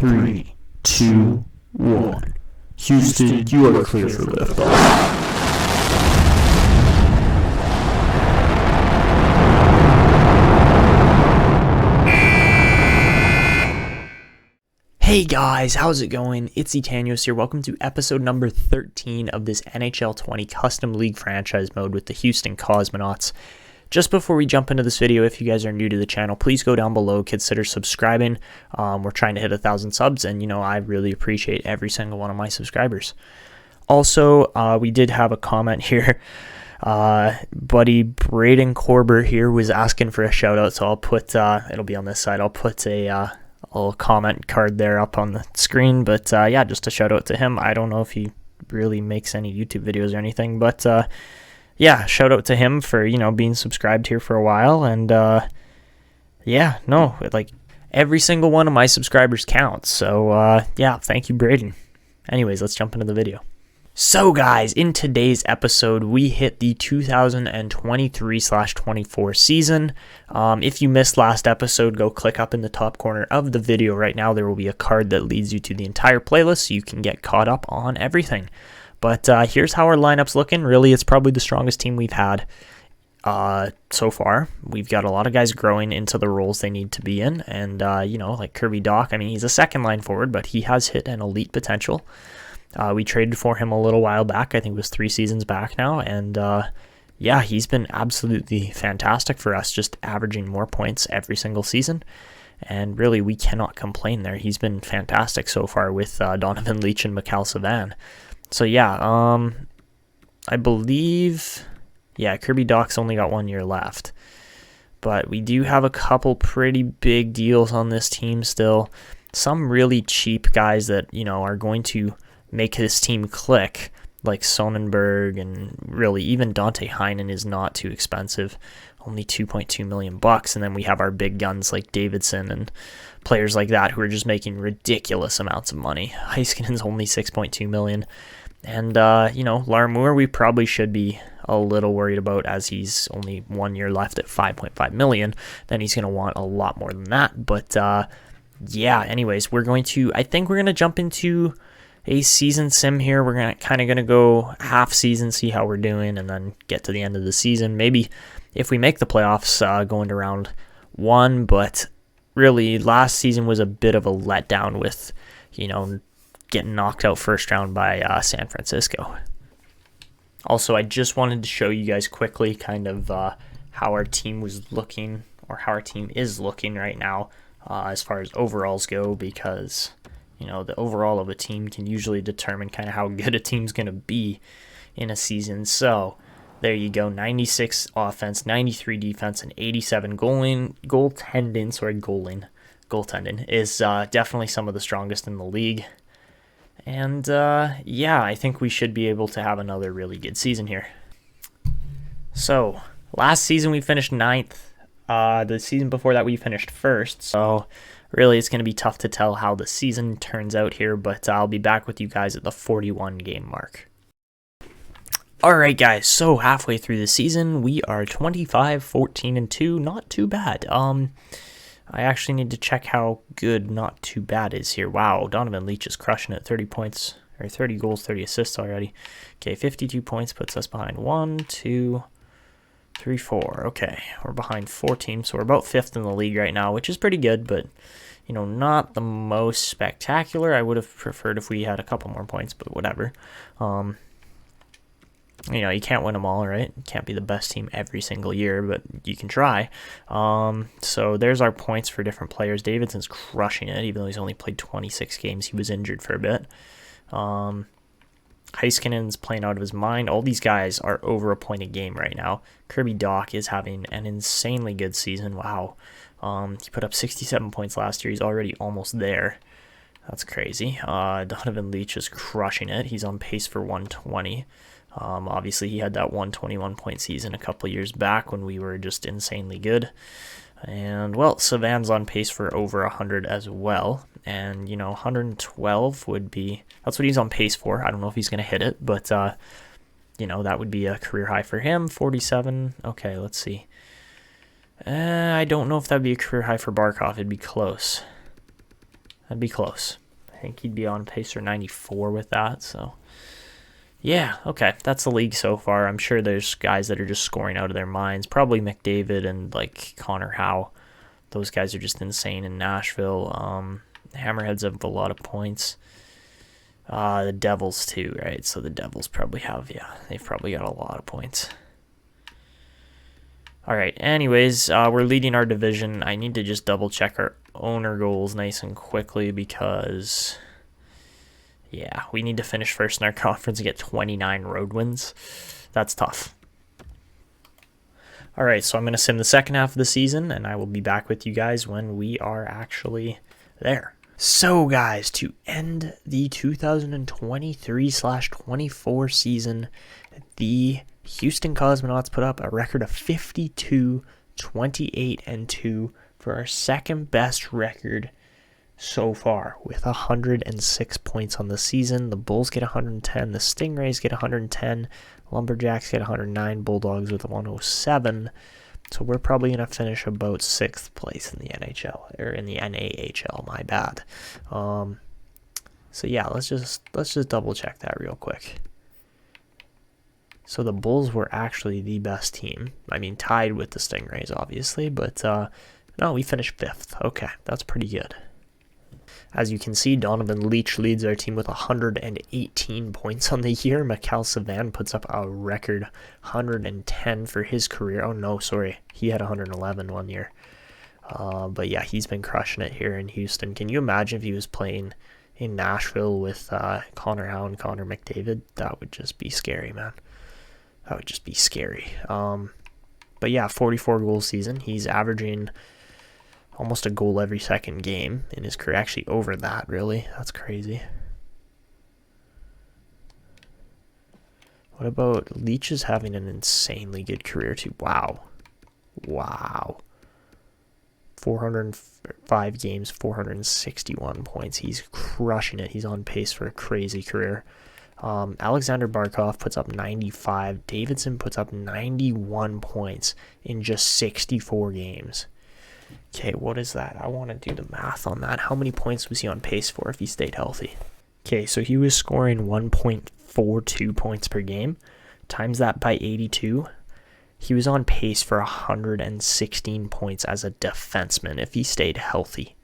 3, 2, 1. Houston, you are clear for liftoff. Hey guys, how's it going? It's Etanyos here. Welcome to episode number 13 of this NHL 20 Custom League franchise mode with the Houston Cosmonauts. Just before we jump into this video, if you guys are new to the channel, please go down below, consider subscribing. We're trying to hit 1,000 subs, and I really appreciate every single one of my subscribers. Also, we did have a comment here. Buddy Braden Korber here was asking for a shout out, so I'll put, it'll be on this side, I'll put a little comment card there up on the screen, but yeah, just a shout out to him. I don't know if he really makes any YouTube videos or anything, but yeah, shout out to him for being subscribed here for a while. And yeah, no, like every single one of my subscribers counts, so yeah, thank you, Braden. Anyways, let's jump into the video. So guys, in today's episode, we hit the 2023/24 season. If you missed last episode, go click up in the top corner of the video right now. There will be a card that leads you to the entire playlist so you can get caught up on everything. But here's how our lineup's looking. Really, it's probably the strongest team we've had so far. We've got a lot of guys growing into the roles they need to be in. And, like Kirby Dach, I mean, he's a second line forward, but he has hit an elite potential. We traded for him a little while back. I think it was 3 seasons back now. And yeah, he's been absolutely fantastic for us, just averaging more points every single season. And really, we cannot complain there. He's been fantastic so far with Donovan Leach and Mikhail Savan. So yeah, I believe, yeah, Kirby Dach's only got 1 year left. But we do have a couple pretty big deals on this team still. Some really cheap guys that, are going to make this team click, like Sonnenberg, and really even Dante Heinen is not too expensive, only $2.2 million. And then we have our big guns like Davidson and players like that who are just making ridiculous amounts of money. Heiskanen's only $6.2 million. And, Larmour, we probably should be a little worried about, as he's only 1 year left at $5.5 million. Then he's going to want a lot more than that. But, yeah, anyways, I think we're going to jump into a season sim here. We're kind of going to go half season, see how we're doing, and then get to the end of the season. Maybe if we make the playoffs, go into round 1. But really, last season was a bit of a letdown with, getting knocked out first round by San Francisco. Also, I just wanted to show you guys quickly kind of how our team was looking, or how our team is looking right now as far as overalls go, because the overall of a team can usually determine kind of how good a team's going to be in a season. So there you go, 96 offense, 93 defense, and 87 goaltending. Goaltending is definitely some of the strongest in the league. And yeah, I think we should be able to have another really good season here. So last season we finished 9th. The season before that we finished 1st. So really, it's going to be tough to tell how the season turns out here, but I'll be back with you guys at the 41 game mark. Alright guys, so halfway through the season, we are 25-14-2, not too bad. I actually need to check how good not too bad is here. Wow, Donovan Leach is crushing it, 30 points, or 30 goals, 30 assists already. Okay, 52 points puts us behind 1, 2, 3, 4. Okay, we're behind 4 teams, so we're about 5th in the league right now, which is pretty good, but not the most spectacular. I would have preferred if we had a couple more points, but whatever. You can't win them all, right? You can't be the best team every single year, but you can try. So there's our points for different players. Davidson's crushing it, even though he's only played 26 games. He was injured for a bit. Heiskanen's playing out of his mind. All these guys are over a point a game right now. Kirby Dach is having an insanely good season. Wow. He put up 67 points last year. He's already almost there. That's crazy. Donovan Leach is crushing it. He's on pace for 120. Obviously, he had that 121-point season a couple years back when we were just insanely good. And, well, Savan's on pace for over 100 as well. And, 112 would be... That's what he's on pace for. I don't know if he's going to hit it, but, that would be a career high for him. 47. Okay, let's see. I don't know if that would be a career high for Barkov. It'd be close. That'd be close. I think he'd be on pace for 94 with that, so... Yeah, okay, that's the league so far. I'm sure there's guys that are just scoring out of their minds. Probably McDavid and, like, Connor Howe. Those guys are just insane in Nashville. Hammerheads have a lot of points. The Devils, too, right? So the Devils probably have, they've probably got a lot of points. All right, anyways, we're leading our division. I need to just double-check our owner goals nice and quickly because... Yeah, we need to finish first in our conference and get 29 road wins. That's tough. All right, so I'm going to sim the second half of the season, and I will be back with you guys when we are actually there. So, guys, to end the 2023/24 season, the Houston Cosmonauts put up a record of 52, 28, and 2 for our second best record so far, with 106 points on the season. The Bulls get 110, the Stingrays get 110, Lumberjacks get 109, Bulldogs with 107. So we're probably going to finish about 6th place in the NHL, or in the NAHL, my bad. So yeah, let's just double check that real quick. So the Bulls were actually the best team. I mean, tied with the Stingrays, obviously, but no, we finished 5th. Okay, that's pretty good. As you can see, Donovan Leach leads our team with 118 points on the year. Mikhail Savan puts up a record 110 for his career. Oh, no, sorry. He had 111 one year. But yeah, he's been crushing it here in Houston. Can you imagine if he was playing in Nashville with Connor Howe and Connor McDavid? That would just be scary, man. That would just be scary. But yeah, 44 goal season. He's averaging almost a goal every second game in his career. Actually, over that, really. That's crazy. What about Leach is having an insanely good career, too. Wow. 405 games, 461 points. He's crushing it. He's on pace for a crazy career. Alexander Barkov puts up 95. Davidson puts up 91 points in just 64 games. Okay, what is that? I want to do the math on that. How many points was he on pace for if he stayed healthy? Okay, so he was scoring 1.42 points per game. Times that by 82. He was on pace for 116 points as a defenseman if he stayed healthy.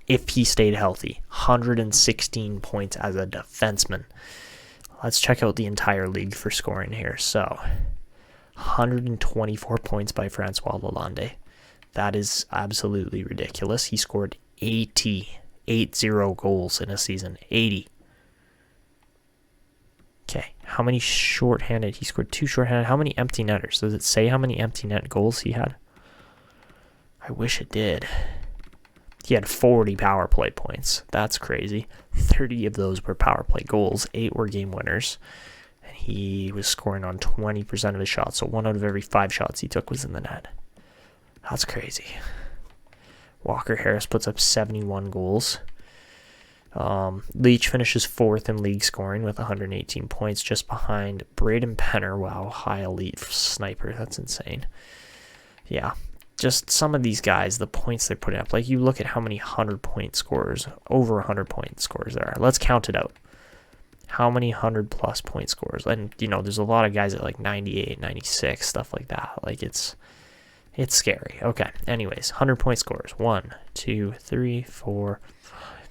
116 points as a defenseman. Let's check out the entire league for scoring here. So, 124 points by Francois Lalonde. That is absolutely ridiculous. He scored 80 goals in a season. 80. Okay, how many shorthanded? He scored 2 shorthanded. How many empty netters? Does it say how many empty net goals he had? I wish it did. He had 40 power play points. That's crazy. 30 of those were power play goals. 8 were game winners. And he was scoring on 20% of his shots. So 1 out of every 5 shots he took was in the net. That's crazy. Walker Harris puts up 71 goals. Leach finishes 4th in league scoring with 118 points, just behind Braden Penner. Wow, high elite sniper. That's insane. Yeah, just some of these guys, the points they're putting up. Like, you look at how many 100-point scorers, over 100-point scorers there are. Let's count it out. How many 100-plus point scorers? And, you know, there's a lot of guys at like 98, 96, stuff like that. Like, it's scary. Okay, anyways, 100-point scorers. 1, 2, 3, 4,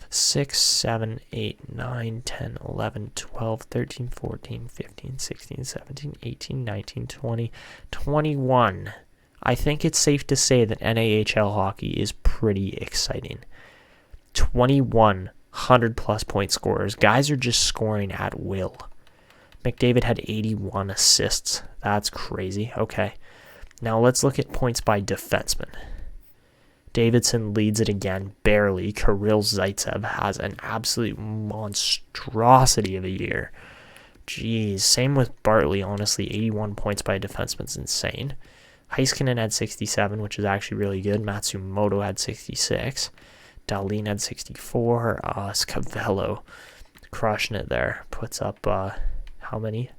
6, 7, 8, 9, 10, 11, 12, 13, 14, 15, 16, 17, 18, 19, 20, 21. I think it's safe to say that NAHL hockey is pretty exciting. 21 100-plus point scorers. Guys are just scoring at will. McDavid had 81 assists. That's crazy. Okay. Now let's look at points by defenseman. Davidson leads it again, barely. Kirill Zaitsev has an absolute monstrosity of a year. Jeez, same with Bartley, honestly. 81 points by a defenseman is insane. Heiskanen had 67, which is actually really good. Matsumoto had 66. Dahlin had 64. Scheifele crushing it there. Puts up, how many?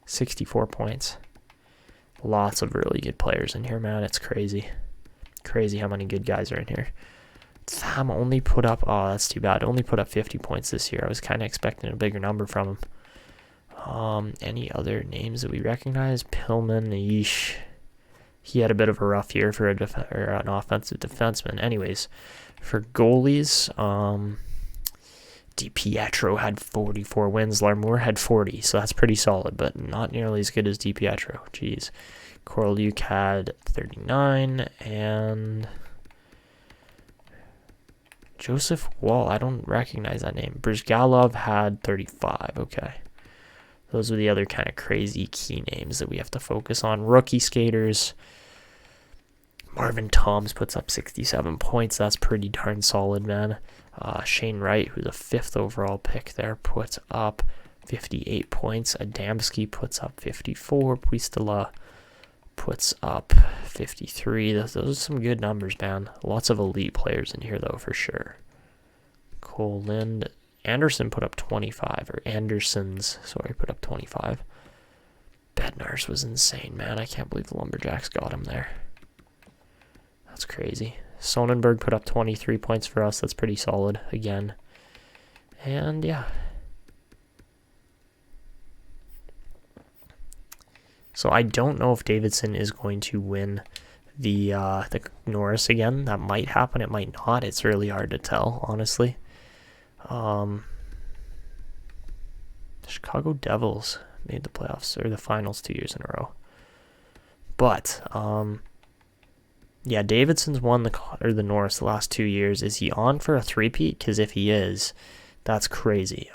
64 points. Lots of really good players in here, man. It's crazy. Crazy how many good guys are in here. Tham only put up, oh, that's too bad. Only put up 50 points this year. I was kind of expecting a bigger number from him. Any other names that we recognize? Pillman, yeesh. He had a bit of a rough year for an offensive defenseman. Anyways, for goalies, DiPietro had 44 wins. Larmour had 40, so that's pretty solid, but not nearly as good as DiPietro. Jeez. Korolyuk had 39, and Joseph Wall, I don't recognize that name. Brizgalov had 35, okay. Those are the other kind of crazy key names that we have to focus on. Rookie skaters. Marvin Toms puts up 67 points. That's pretty darn solid, man. Shane Wright, who's a 5th overall pick there, puts up 58 points. Adamski puts up 54. Puistila puts up 53. Those are some good numbers, man. Lots of elite players in here, though, for sure. Cole Lind. Anderson put up 25, or Andersons, sorry, put up 25. Bednarz was insane, man. I can't believe the Lumberjacks got him there. That's crazy. Sonnenberg put up 23 points for us. That's pretty solid, again. And, yeah. So I don't know if Davidson is going to win the Norris again. That might happen. It might not. It's really hard to tell, honestly. Chicago Devils made the playoffs or the finals 2 years in a row. But yeah, Davidson's won the Norris the last 2 years. Is he on for a three-peat? Because if he is, that's crazy.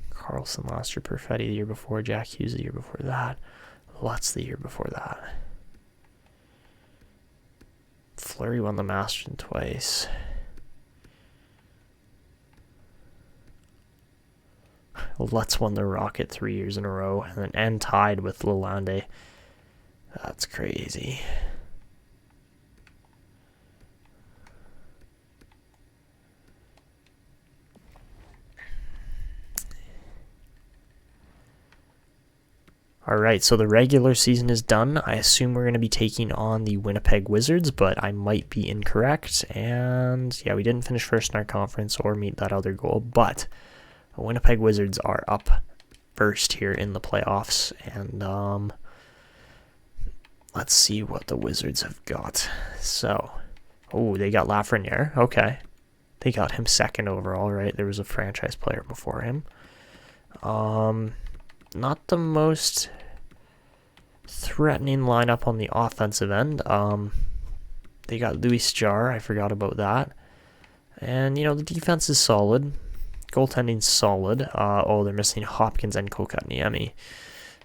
Carlson last year, Perfetti the year before, Jack Hughes the year before that, Lutz the year before that. Fleury won the Masterton twice. Lutz won the Rocket 3 years in a row, and tied with Lalonde. That's crazy. All right, so the regular season is done. I assume we're going to be taking on the Winnipeg Wizards, but I might be incorrect. And yeah, we didn't finish first in our conference or meet that other goal, but the Winnipeg Wizards are up first here in the playoffs. And let's see what the Wizards have got. So, oh, they got Lafreniere. Okay. They got him second overall, right? There was a franchise player before him. Not the most threatening lineup on the offensive end. They got Luis Jar. I forgot about that. And, you know, the defense is solid. Goaltending's solid. Oh, they're missing Hopkins and Kokotniemi.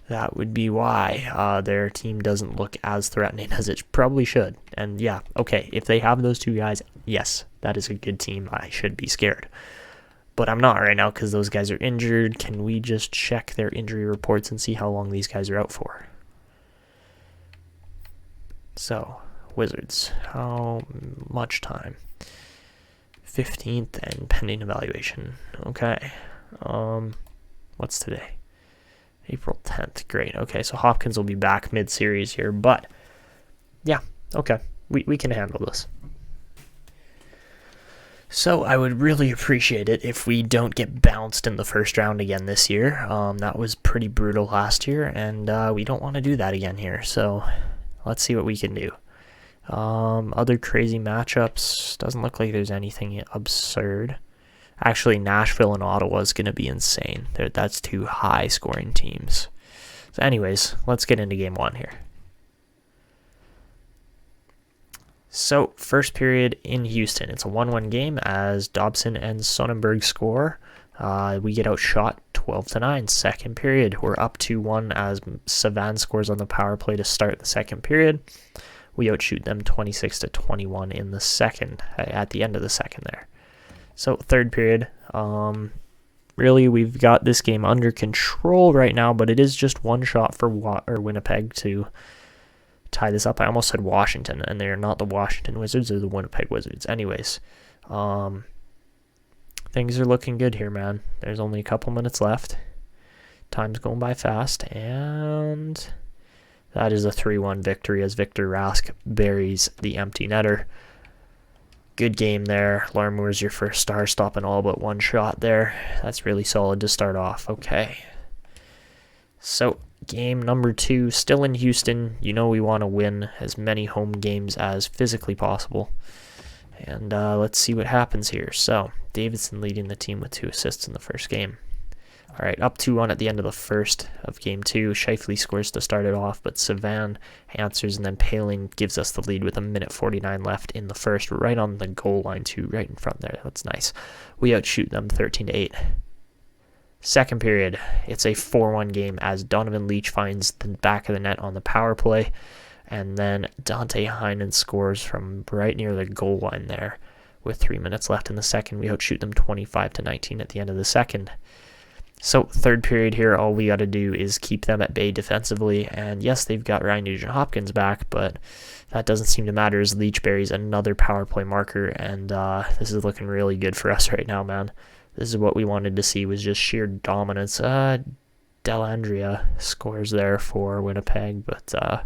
That would be why their team doesn't look as threatening as it probably should. And yeah, okay, if they have those two guys, yes, that is a good team. I should be scared. But I'm not right now because those guys are injured. Can we just check their injury reports and see how long these guys are out for? So, Wizards, how much time? 15th and pending evaluation. Okay. What's today? April 10th. Great. Okay, so Hopkins will be back mid-series here, but yeah, okay. We can handle this. So I would really appreciate it if we don't get bounced in the first round again this year. That was pretty brutal last year, and we don't want to do that again here. So let's see what we can do. Other crazy matchups. Doesn't look like there's anything absurd. Actually, Nashville and Ottawa is going to be insane. That's two high-scoring teams. So anyways, let's get into game one here. So, first period in Houston. It's a 1-1 game as Dobson and Sonnenberg score. We get outshot 12-9. Second period, we're up 2-1 as Savan scores on the power play to start the second period. We outshoot them 26-21 in the second, at the end of the second there. So, third period, really we've got this game under control right now, but it is just one shot for Winnipeg to tie this up. I almost said Washington, and they're not the Washington Wizards, they're the Winnipeg Wizards. Anyways, things are looking good here, man. There's only a couple minutes left. Time's going by fast, and that is a 3-1 victory as Victor Rask buries the empty netter. Good game there. Lafreniere's your first star, stopping all but one shot there. That's really solid to start off. Okay. So, game number 2, still in Houston. You know we want to win as many home games as physically possible. And let's see what happens here. So, Davidson leading the team with 2 assists in the first game. All right, up 2-1 at the end of the first of game 2. Scheifele scores to start it off, but Savan answers, and then Paling gives us the lead with 1:49 left in the first, right on the goal line too, right in front there. That's nice. We outshoot them 13-8. Second period, it's a 4-1 game as Donovan Leach finds the back of the net on the power play, and then Dante Heinen scores from right near the goal line there with 3 minutes left in the second. We outshoot them 25-19 at the end of the second. So, third period here, all we got to do is keep them at bay defensively. And yes, they've got Ryan Nugent-Hopkins back, but that doesn't seem to matter as Leach buries another power play marker. And this is looking really good for us right now, man. This is what we wanted to see, was just sheer dominance. Dellandrea scores there for Winnipeg, but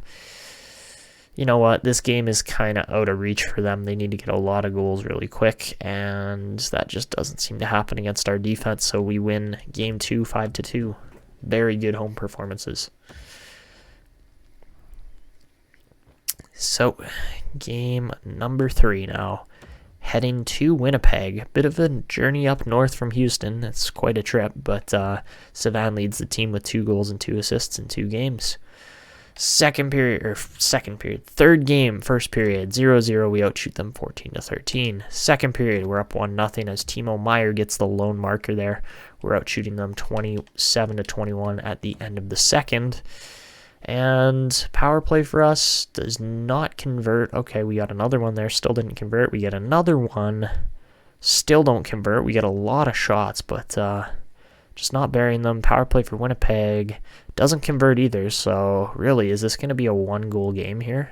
you know what? This game is kind of out of reach for them. They need to get a lot of goals really quick, and that just doesn't seem to happen against our defense. So we win game 2, 5-2. Very good home performances. So, game number 3 now. Heading to Winnipeg. Bit of a journey up north from Houston. It's quite a trip, but Savan leads the team with 2 goals and 2 assists in 2 games. Third game, first period, 0-0, we outshoot them 14-13. Second period, we're up 1-0 as Timo Meier gets the lone marker there. We're outshooting them 27-21 at the end of the second. And power play for us does not convert. Okay, we got another one there, still didn't convert. We get another one, still don't convert. We get a lot of shots, but just not burying them. Power play for Winnipeg doesn't convert either, so really, is this going to be a 1-goal game here?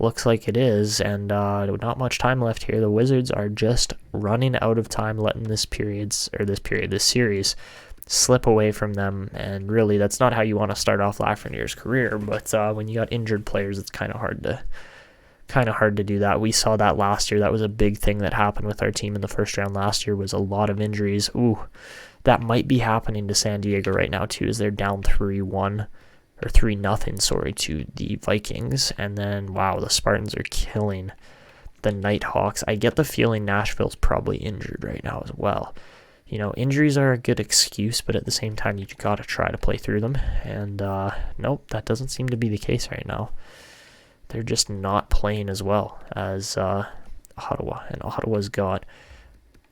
Looks like it is, and not much time left here. The Wizards are just running out of time, letting this series slip away from them, and really, that's not how you want to start off Lafreniere's career, but when you got injured players, it's kind of hard to do that. We saw that last year. That was a big thing that happened with our team in the first round last year, was a lot of injuries. Ooh, that might be happening to San Diego right now too, as they're down 3-1 or 3-0, to the Vikings. And then, wow, the Spartans are killing the Nighthawks. I get the feeling Nashville's probably injured right now as well. You know, injuries are a good excuse, but at the same time, you got to try to play through them. And nope, that doesn't seem to be the case right now. They're just not playing as well as Ottawa. And Ottawa's got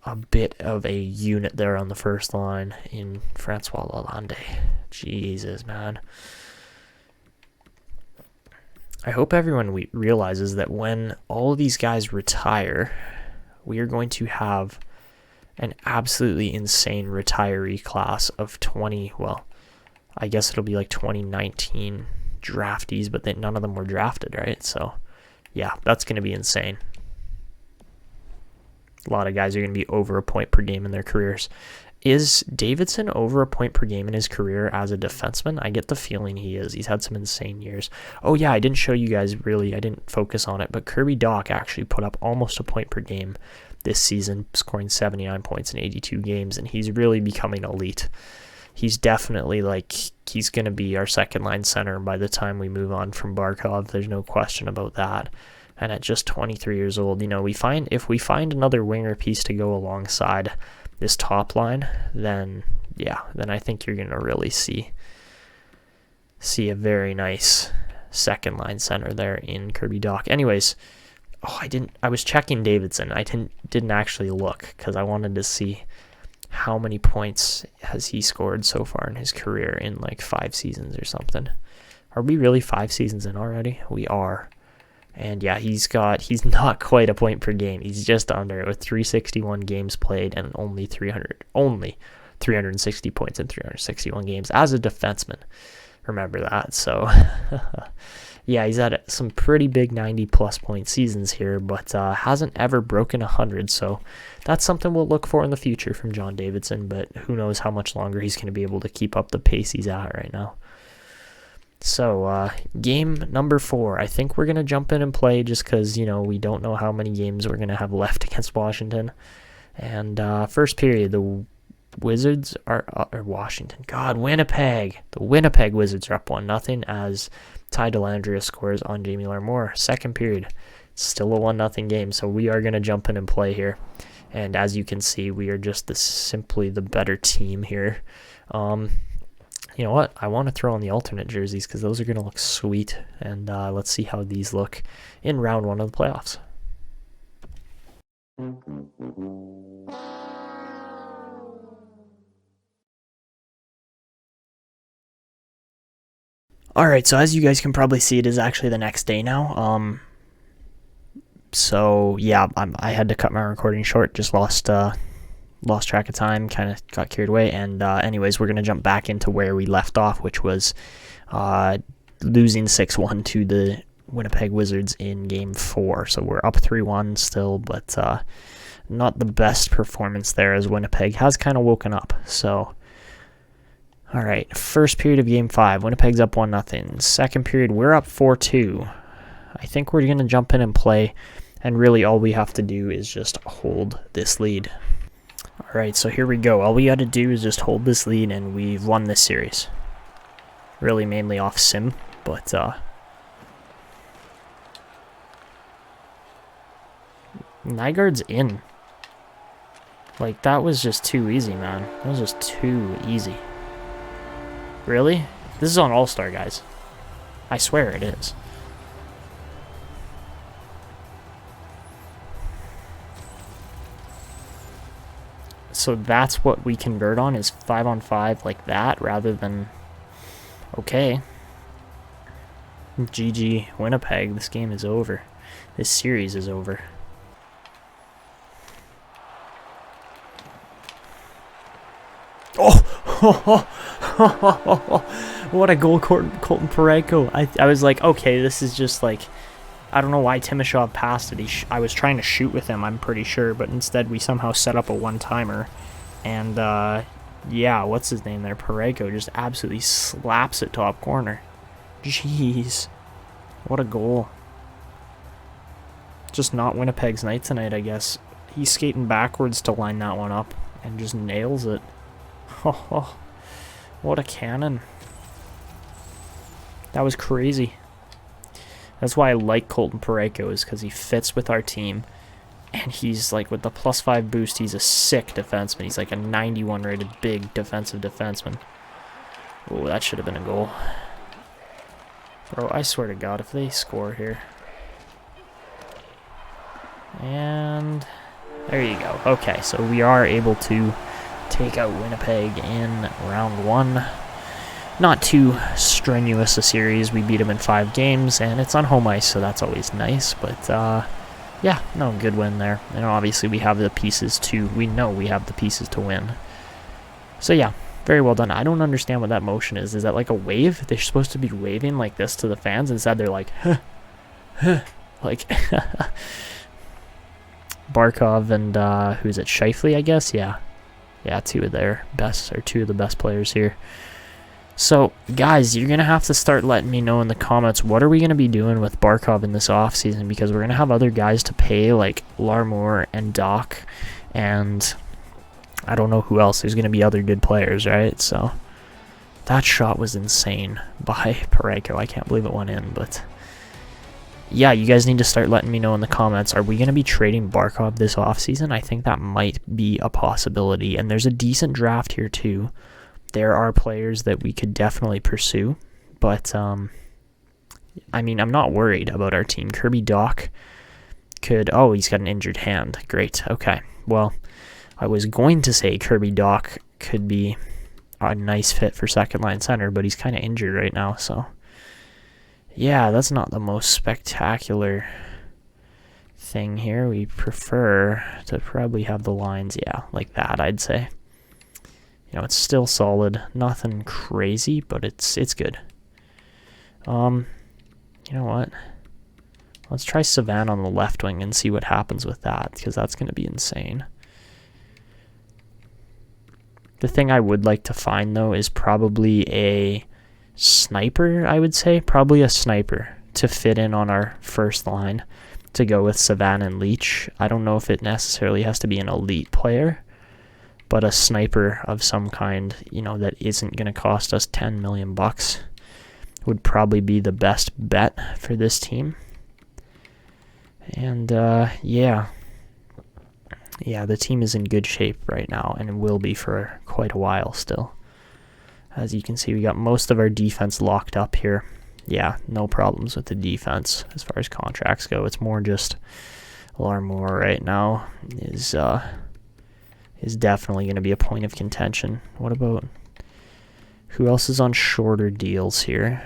a bit of a unit there on the first line in Francois Lalonde. Jesus, man. I hope everyone realizes that when all of these guys retire, we are going to have an absolutely insane retiree class of 20, well, I guess it'll be like 2019 draftees, but none of them were drafted, right? So, yeah, that's going to be insane. A lot of guys are going to be over a point per game in their careers. Is Davidson over a point per game in his career as a defenseman? I get the feeling he is. He's had some insane years. Oh yeah, I didn't show you guys really. I didn't focus on it, but Kirby Dach actually put up almost a point per game this season, scoring 79 points in 82 games, and he's really becoming elite. He's definitely he's going to be our second line center by the time we move on from Barkov. There's no question about that. And at just 23 years old, you know, if we find another winger piece to go alongside this top line, then I think you're going to really see a very nice second line center there in Kirby Dach. Anyways, I was checking Davidson. I didn't actually look because I wanted to see how many points has he scored so far in his career in 5 seasons or something. Are we really 5 seasons in already? We are. And yeah, he's not quite a point per game. He's just under it with 361 games played and only 360 points in 361 games as a defenseman. Remember that. So yeah, he's had some pretty big 90-plus point seasons here, but hasn't ever broken 100. So that's something we'll look for in the future from John Davidson, but who knows how much longer he's going to be able to keep up the pace he's at right now. So, game number 4. I think we're going to jump in and play just because, we don't know how many games we're going to have left against Washington. And first period, the Wizards or Washington. God, Winnipeg. The Winnipeg Wizards are up 1-0 as Ty Dellandrea scores on Jamie Larmour. Second period, still a 1-0 game. So we are going to jump in and play here. And as you can see, we are just simply the better team here. You know what? I want to throw on the alternate jerseys because those are going to look sweet. And let's see how these look in round 1 of the playoffs. All right, so as you guys can probably see, it is actually the next day now. So yeah, I had to cut my recording short. Just lost track of time, kind of got carried away. And anyways, we're gonna jump back into where we left off, which was losing 6-1 to the Winnipeg Wizards in Game 4. So we're up 3-1 still, but not the best performance there as Winnipeg has kind of woken up. So. All right, first period of Game 5, Winnipeg's up 1-0. Second period, we're up 4-2. I think we're going to jump in and play, and really all we have to do is just hold this lead. All right, so here we go. All we got to do is just hold this lead, and we've won this series. Really mainly off sim, but Nygaard's in. Like, that was just too easy, man. That was just too easy. Really? This is on All-Star, guys. I swear it is. So that's what we convert on, is 5-on-5 like that, rather than... Okay. GG Winnipeg, this game is over. This series is over. Oh! What a goal, Colton Parayko. I was like, okay, this is just like, I don't know why Timashov passed it. I was trying to shoot with him, I'm pretty sure, but instead we somehow set up a one-timer. And, yeah, what's his name there? Parayko just absolutely slaps it top corner. Jeez. What a goal. Just not Winnipeg's night tonight, I guess. He's skating backwards to line that one up and just nails it. Oh, what a cannon. That was crazy. That's why I like Colton Parayko, is because he fits with our team. And he's like, with the +5 boost, he's a sick defenseman. He's like a 91 rated big defensive defenseman. Oh, that should have been a goal. Bro, I swear to God, if they score here. And there you go. Okay, so we are able to take out Winnipeg in round 1. Not too strenuous a series. We beat them in 5 games, and it's on home ice, so that's always nice. But yeah, no, good win there. And obviously we have the pieces to, we know we have the pieces to win. So yeah, very well done. I don't understand what that motion is. Is that like a wave? They're supposed to be waving like this to the fans. Instead they're like, huh, huh, like Barkov and who's it, Scheifele, I guess? Yeah, two of the best players here. So, guys, you're going to have to start letting me know in the comments, what are we going to be doing with Barkov in this offseason? Because we're going to have other guys to pay, like Larmour and Doc, and I don't know who else. There's going to be other good players, right? So, that shot was insane by Parayko. I can't believe it went in, but yeah, you guys need to start letting me know in the comments, are we going to be trading Barkov this offseason? I think that might be a possibility, and there's a decent draft here, too. There are players that we could definitely pursue, but I mean, I'm not worried about our team. Kirby Dach could, oh, he's got an injured hand. Great. Okay. Well, I was going to say Kirby Dach could be a nice fit for second line center, but he's kind of injured right now, so yeah, that's not the most spectacular thing here. We prefer to probably have the lines, yeah, like that, I'd say. You know, it's still solid. Nothing crazy, but it's good. You know what? Let's try Savan on the left wing and see what happens with that, because that's going to be insane. The thing I would like to find, though, is probably a sniper, I would say. Probably a sniper to fit in on our first line to go with Savannah and Leach. I don't know if it necessarily has to be an elite player, but a sniper of some kind, that isn't going to cost us $10 million would probably be the best bet for this team. And yeah, the team is in good shape right now and will be for quite a while still. As you can see, we got most of our defense locked up here. Yeah, no problems with the defense as far as contracts go. It's more just Lafreniere right now is definitely going to be a point of contention. What about who else is on shorter deals here?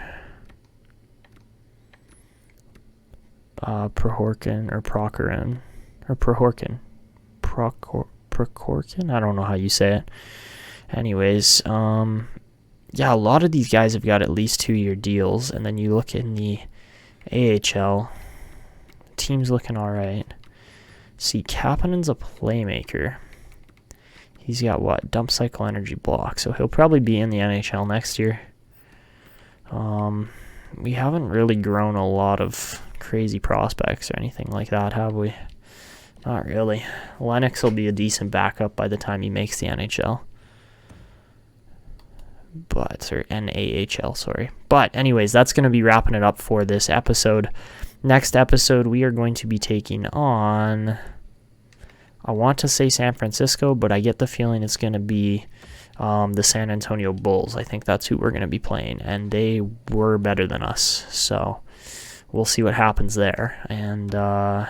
Prohorkin. I don't know how you say it. Anyways, yeah, a lot of these guys have got at least 2-year deals, and then you look in the AHL, team's looking all right. See, Kapanen's a playmaker. He's got what? Dump cycle energy block, so he'll probably be in the NHL next year. We haven't really grown a lot of crazy prospects or anything like that, have we? Not really. Lennox will be a decent backup by the time he makes the NHL. Or NAHL, sorry. But anyways, that's going to be wrapping it up for this episode. Next episode, we are going to be taking on, I want to say San Francisco, but I get the feeling it's going to be the San Antonio Bulls. I think that's who we're going to be playing, and they were better than us. So we'll see what happens there. And come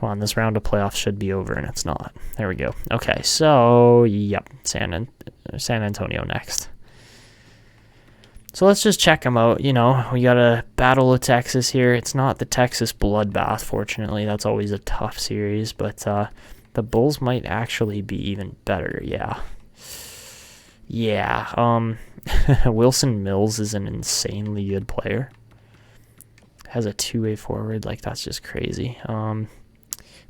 on, this round of playoffs should be over, and it's not. There we go. Okay, so, yep, San Antonio next. So let's just check them out. We got a Battle of Texas here. It's not the Texas bloodbath, fortunately. That's always a tough series, but the Bulls might actually be even better, yeah. Yeah, Wilson Mills is an insanely good player. Has a two-way forward, that's just crazy.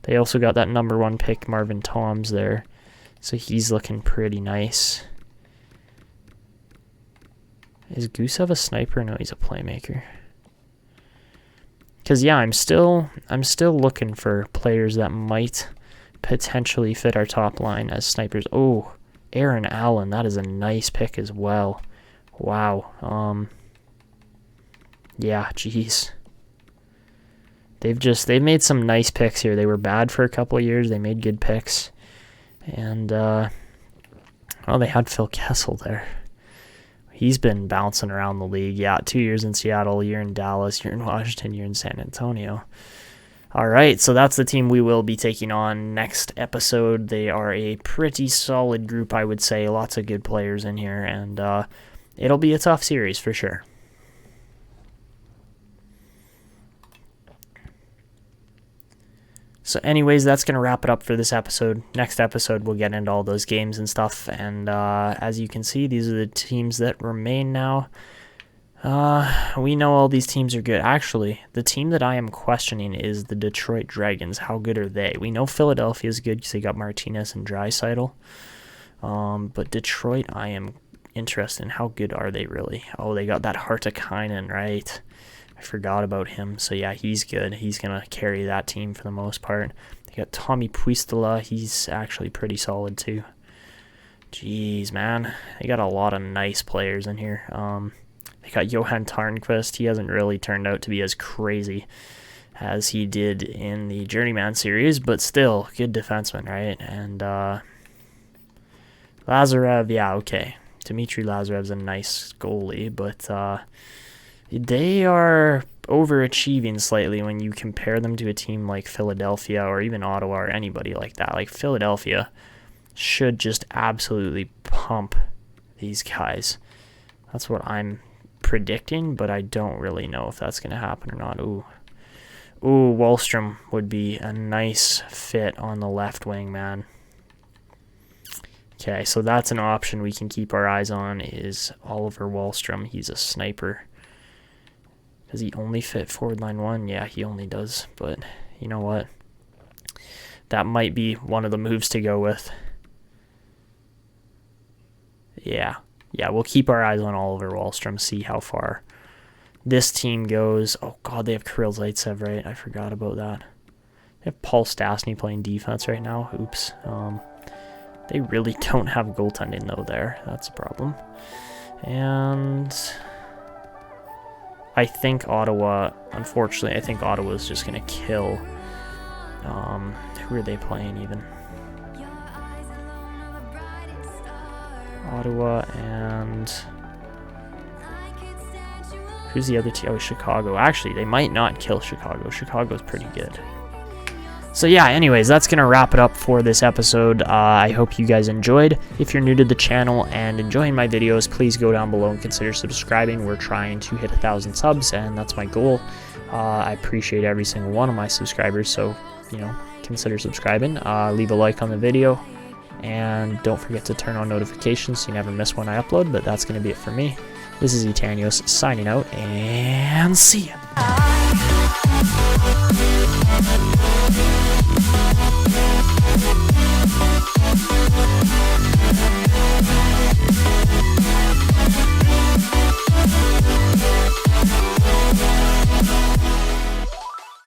They also got that number 1 pick, Marvin Toms, there. So he's looking pretty nice. Is Gusev a sniper? No, he's a playmaker. Because, yeah, I'm still looking for players that might potentially fit our top line as snipers. Oh, Aaron Allen, that is a nice pick as well. Wow. Yeah, jeez. They've made some nice picks here. They were bad for a couple of years. They made good picks. And, they had Phil Kessel there. He's been bouncing around the league. Yeah, 2 years in Seattle, a year in Dallas, year in Washington, year in San Antonio. All right, so that's the team we will be taking on next episode. They are a pretty solid group, I would say. Lots of good players in here, and it'll be a tough series for sure. So anyways, that's going to wrap it up for this episode. Next episode, we'll get into all those games and stuff. And as you can see, these are the teams that remain now. We know all these teams are good. Actually, the team that I am questioning is the Detroit Dragons. How good are they? We know Philadelphia is good because they got Martinez and Draisaitl. But Detroit, I am interested in how good are they really. Oh, they got that Hartikainen, right? I forgot about him. So, yeah, he's good. He's going to carry that team for the most part. They got Tommy Puistila. He's actually pretty solid, too. Jeez, man. They got a lot of nice players in here. They got Johan Tarnqvist. He hasn't really turned out to be as crazy as he did in the Journeyman series, but still, good defenseman, right? And Lazarev, yeah, okay. Dmitry Lazarev's a nice goalie, but they are overachieving slightly when you compare them to a team like Philadelphia or even Ottawa or anybody like that. Like Philadelphia should just absolutely pump these guys. That's what I'm predicting, but I don't really know if that's going to happen or not. Ooh, Wahlstrom would be a nice fit on the left wing, man. Okay, so that's an option we can keep our eyes on is Oliver Wahlstrom. He's a sniper. Does he only fit forward line 1? Yeah, he only does. But you know what? That might be one of the moves to go with. Yeah, yeah, we'll keep our eyes on Oliver Wahlstrom, see how far this team goes. Oh, God, they have Kirill Zaitsev, right? I forgot about that. They have Paul Stastny playing defense right now. Oops. They really don't have goaltending, though, there. That's a problem. And I think Ottawa, unfortunately, I think Ottawa's just going to kill. Who are they playing even? Ottawa and... Who's the other team? Oh, Chicago. Actually, they might not kill Chicago. Chicago's pretty good. So yeah, anyways, that's going to wrap it up for this episode. I hope you guys enjoyed. If you're new to the channel and enjoying my videos, please go down below and consider subscribing. We're trying to hit 1,000 subs, and that's my goal. I appreciate every single one of my subscribers, so, you know, consider subscribing. Leave a like on the video, and don't forget to turn on notifications so you never miss when I upload, but that's going to be it for me. This is Etanyos signing out, and see ya.